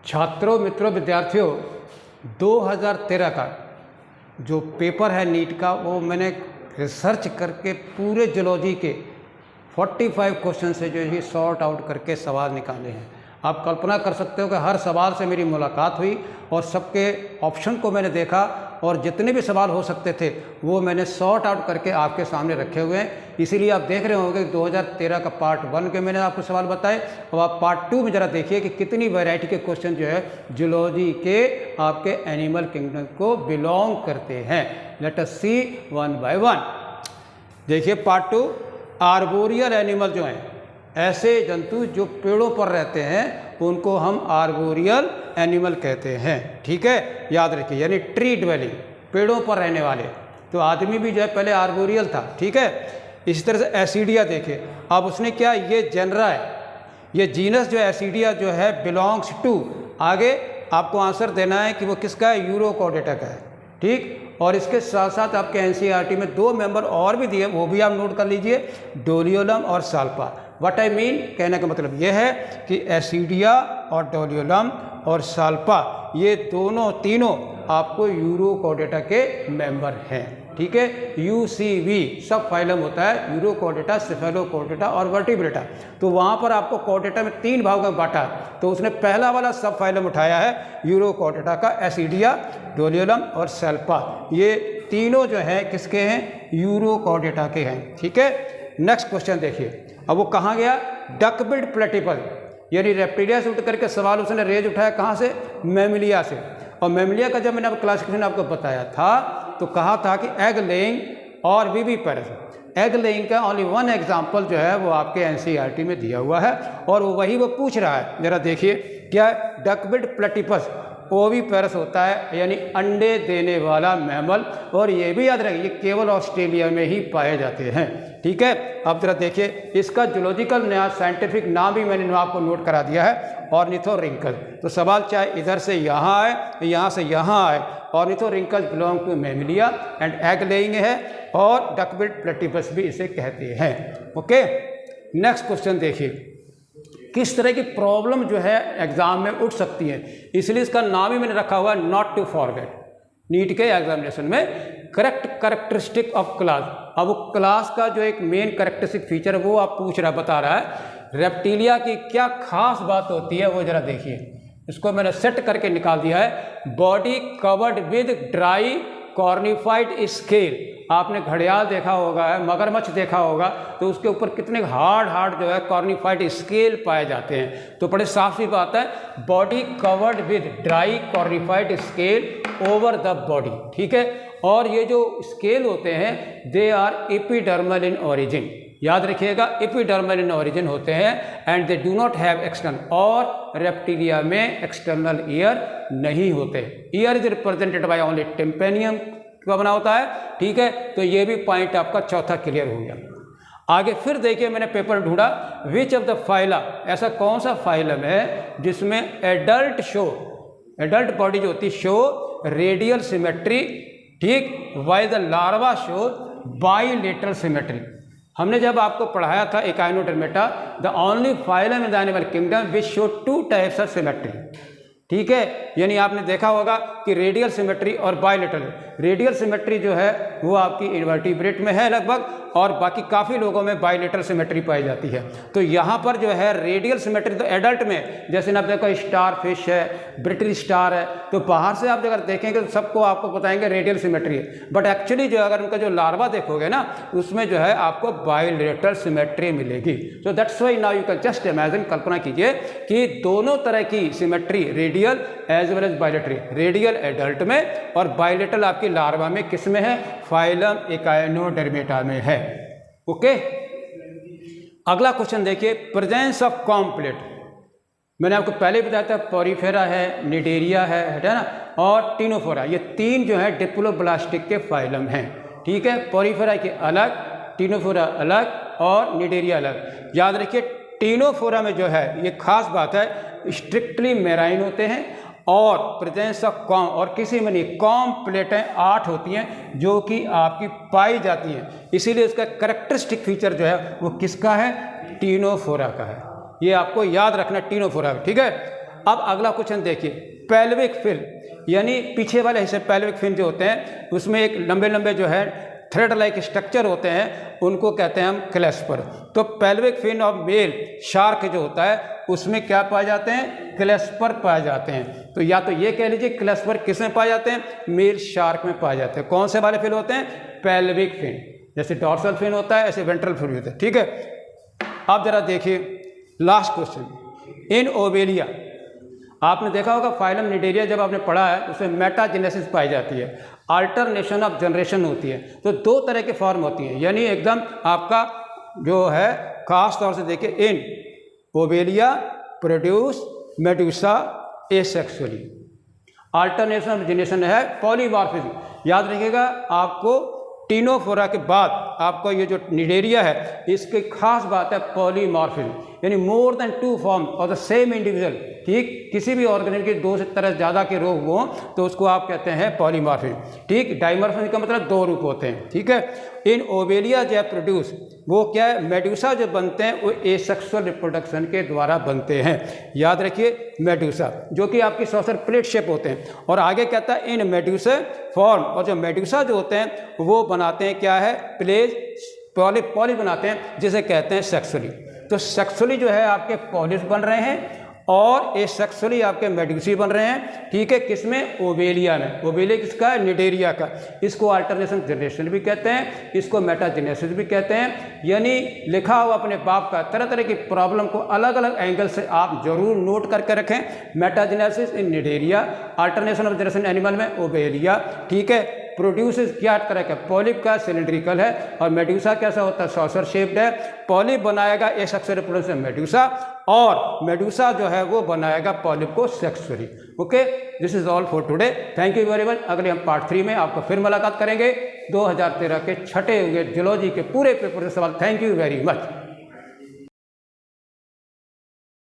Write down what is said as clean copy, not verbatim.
छात्रों, मित्रों, विद्यार्थियों, 2013 का जो पेपर है नीट का, वो मैंने रिसर्च करके पूरे जूलॉजी के 45 क्वेश्चन से जो है सॉर्ट आउट करके सवाल निकाले हैं। आप कल्पना कर सकते हो कि हर सवाल से मेरी मुलाकात हुई और सबके ऑप्शन को मैंने देखा और जितने भी सवाल हो सकते थे वो मैंने सॉर्ट आउट करके आपके सामने रखे हुए हैं। इसीलिए आप देख रहे होंगे कि 2013 का पार्ट 1 के मैंने आपको सवाल बताए। अब आप पार्ट 2 में ज़रा देखिए कि कितनी वैरायटी के क्वेश्चन जो है जूलॉजी के आपके एनिमल किंगडम को बिलोंग करते हैं। Let us see one by one. देखिए पार्ट 2, आर्बोरियल एनिमल जो हैं, ऐसे जंतु जो पेड़ों पर रहते हैं उनको हम आर्बोरियल एनिमल कहते हैं। ठीक है, याद रखिए, यानी ट्री ड्वेलिंग, पेड़ों पर रहने वाले। तो आदमी भी जो है पहले आर्बोरियल था। ठीक है, इसी तरह से एसिडिया देखिए, अब उसने क्या, ये जेनरा है, ये जीनस जो एसिडिया जो है बिलोंग्स टू, आगे आपको आंसर देना है कि वो किसका है, यूरोकॉर्डेटा का है। ठीक, और इसके साथ साथ आपके एनसीईआरटी में 2 मेंबर और भी दिए, वो भी आप नोट कर लीजिए, डोलियोलम और साल्पा। व्हाट आई मीन, कहने का मतलब ये है कि एसिडिया और डोलियोलम और साल्पा, ये तीनों आपको यूरोकॉर्डेटा के मेंबर हैं। ठीक है, यूसीवी सब फाइलम होता है, यूरोकॉर्डेटा, सेफेलोकॉर्डेटा और वर्टिब्रेटा। तो वहाँ पर आपको कॉर्डेटा में 3 भागों में बांटा, तो उसने पहला वाला सब फाइलम उठाया है यूरोकॉर्डेटा का, एसिडिया, डोलियोलम और साल्पा। ये तीनों जो हैं किसके हैं, यूरोकॉर्डेटा के हैं। ठीक है, नेक्स्ट क्वेश्चन देखिए, अब वो कहाँ गया, डकबिल्ड प्लेटिपल, यानी रेप्टिलिया से उठ करके सवाल उसने रेज उठाया कहाँ से, मैमिलिया से। और मैमिलिया का जब मैंने आपको क्लासिफिकेशन आपको बताया था तो कहा था कि एग लेइंग और विविपेरस। एग लेइंग का ओनली 1 एग्जाम्पल जो है वो आपके एनसीईआरटी में दिया हुआ है और वही वो पूछ रहा है। जरा देखिए क्या, डकबिल्ड प्लेटिपस ओविपेरस होता है, यानी अंडे देने वाला मैमल, और ये भी याद रखिए केवल ऑस्ट्रेलिया में ही पाए जाते हैं। ठीक है, अब जरा देखिए इसका जूलॉजिकल नया साइंटिफिक नाम भी मैंने आपको नोट करा दिया है, ऑर्निथोरिंकल। तो सवाल चाहे इधर से यहाँ आए, यहाँ से यहाँ आए, ornithorhynchal belong to Mammalia and egg laying है, और डकबिल्ड प्लेटिपस भी इसे कहते हैं। ओके, नेक्स्ट क्वेश्चन देखिए, किस तरह की प्रॉब्लम जो है एग्जाम में उठ सकती है, इसलिए इसका नाम ही मैंने रखा हुआ है नॉट टू फॉरगेट। नीट के एग्जामिनेशन में करेक्ट कैरेक्टरिस्टिक ऑफ क्लास, अब वो क्लास का जो एक मेन कैरेक्टरिस्टिक फीचर है वो आप बता रहा है। रेप्टिलिया की क्या खास बात होती है वो जरा देखिए, इसको मैंने सेट करके निकाल दिया है। Body covered with dry cornified scale, आपने घड़ियाल देखा होगा, मगरमच्छ देखा होगा, तो उसके ऊपर कितने हार्ड जो है कॉर्निफाइड स्केल पाए जाते हैं। तो बड़े साफ सी बात है, body covered with dry cornified scale over the body. ठीक है, और ये जो स्केल होते हैं they are epidermal in origin, याद रखिएगा एपिडर्मल इन ओरिजिन होते हैं, and they do not have external, और रेप्टिलिया में एक्सटर्नल ईयर नहीं होते। Ear is represented by only tympanium का बना होता है। ठीक है, तो ये भी पॉइंट आपका चौथा क्लियर हो गया। आगे फिर देखिए मैंने पेपर ढूंढा, विच ऑफ द फाइला, ऐसा कौन सा फाइलम है जिसमें एडल्ट बॉडी जो होती है शो रेडियल सिमेट्री, ठीक, while the larva show bilateral symmetry. हमने जब आपको पढ़ाया था echinodermata, the only phylum in the animal kingdom which show 2 types of symmetry. ठीक है, यानी आपने देखा होगा कि रेडियल सिमेट्री और बाइलेटरल। रेडियल सिमेट्री जो है वो आपकी इन्वर्टिब्रेट में है लगभग, और बाकी काफ़ी लोगों में बाइलेटरल सिमेट्री पाई जाती है। तो यहाँ पर जो है रेडियल सिमेट्री तो एडल्ट में, जैसे ना देखो स्टार फिश है, ब्रिटिश स्टार है, तो बाहर से आप अगर देखेंगे तो सबको आपको बताएंगे रेडियल सिमेट्री है, बट एक्चुअली जो अगर उनका जो लार्वा देखोगे ना उसमें जो है आपको बाइलेटरल सिमेट्री मिलेगी। So that's why now you can just imagine, कल्पना कीजिए कि दोनों तरह की symmetry, radial as well as bilatery, radial adult में और बाइलेटरल आपकी लार्वा में, किस में है, फाइलम एकाइनोडर्मेटा में है। ओके, अगला क्वेश्चन देखिए, प्रेजेंस ऑफ कॉम्प्लेट। मैंने आपको पहले बताया था पॉरीफेरा है, निडेरिया है ना, और टीनोफोरा, ये 3 जो है डिप्लोब्लास्टिक के फाइलम हैं। ठीक है, पॉरीफेरा के अलग, टीनोफोरा अलग और निडेरिया अलग। याद रखिए टीनोफोरा में जो है ये खास बात है, स्ट्रिक्टली मेराइन होते हैं, और प्रेजेंस ऑफ कॉम, और किसी में नहीं, कॉम प्लेटें 8 होती हैं जो कि आपकी पाई जाती हैं, इसीलिए इसका कैरेक्टरिस्टिक फीचर जो है वो किसका है, टीनोफोरा का है। ये आपको याद रखना, टीनोफोरा। ठीक है, अब अगला क्वेश्चन देखिए, पेल्विक फिन, यानी पीछे वाले हिस्से पेल्विक फिन जो होते हैं उसमें एक लंबे लंबे जो है थ्रेड लाइक स्ट्रक्चर होते हैं, उनको कहते हैं हम क्लैस्पर। तो pelvic fin of male shark जो होता है उसमें क्या पाए जाते हैं, क्लैस्पर पाए जाते हैं। तो या तो ये कह लीजिए क्लैस्पर किस में पाए जाते हैं, मेल शार्क में पाए जाते हैं। कौन से वाले फिन होते हैं, पेल्विक फिन, जैसे डॉर्सल फिन होता है ऐसे वेंट्रल फिन होता है, ठीक है। अब जरा देखिए लास्ट क्वेश्चन, इन ओवेलिया, आपने देखा होगा फाइलम निडेरिया जब आपने पढ़ा है उसमें मेटाजेनेसिस पाई जाती है, अल्टरनेशन ऑफ जनरेशन होती है। तो दो तरह के फॉर्म होती हैं, यानी एकदम आपका जो है खास तौर से देखिए, in Obelia produce medusa asexually, alternation of generation है पॉलीमॉर्फिज्म। याद रखिएगा, आपको टीनोफोरा के बाद आपको ये जो निडेरिया है इसकी खास बात है पॉलीमॉर्फिज्म, यानी more than 2 form of the same individual. ठीक, किसी भी ऑर्गेनिज्म के 2 से तरह ज़्यादा के रोग हो तो उसको आप कहते हैं पॉलीमॉर्फिज्म। ठीक, डाइमॉर्फिज्म का मतलब 2 रूप होते हैं। ठीक है, इन ओवेलिया जो है प्रोड्यूस, वो क्या है, मेडुसा जो बनते हैं वो एसेक्सुअल रिप्रोडक्शन के द्वारा बनते हैं। याद रखिए, मेडुसा जो कि आपकी सॉसर प्लेट शेप होते हैं। और आगे कहता है इन मेडुसा फॉर्म, और जो मेडुसा जो होते हैं वो बनाते हैं क्या है, प्लेज पॉली बनाते हैं, जिसे कहते हैं सेक्सुअली। तो सेक्सुअली जो है आपके पॉलिस बन रहे हैं और एसेक्सुअली आपके मेडुसी बन रहे हैं। ठीक है, किसमें, ओवेलिया में। ओवेलिया किसका है, निडेरिया का। इसको अल्टरनेशन जनरेशन भी कहते हैं, इसको मेटाजेनेसिस भी कहते हैं। यानी लिखा हुआ अपने बाप का तरह तरह की प्रॉब्लम को अलग अलग एंगल से आप जरूर नोट करके रखें। Metagenesis in Cnidaria, alternation of generation animal में ओवेलिया। ठीक है, प्रोड्यूसेस क्या तरह का, पॉलिप का सिलिंड्रिकल है, और मेडुसा कैसा होता है, सॉसर शेप्ड है। पॉलिप बनाएगा एसेक्सुअल रिप्रोडक्शन मेडुसा, और मेडुसा जो है वो बनाएगा पॉलिप को sexually. Okay, this is all for today, thank you very much. अगले हम पार्ट 3 में आपको फिर मुलाकात करेंगे 2013 के छठे हुए जूलॉजी के पूरे पेपर से सवाल। Thank you very much.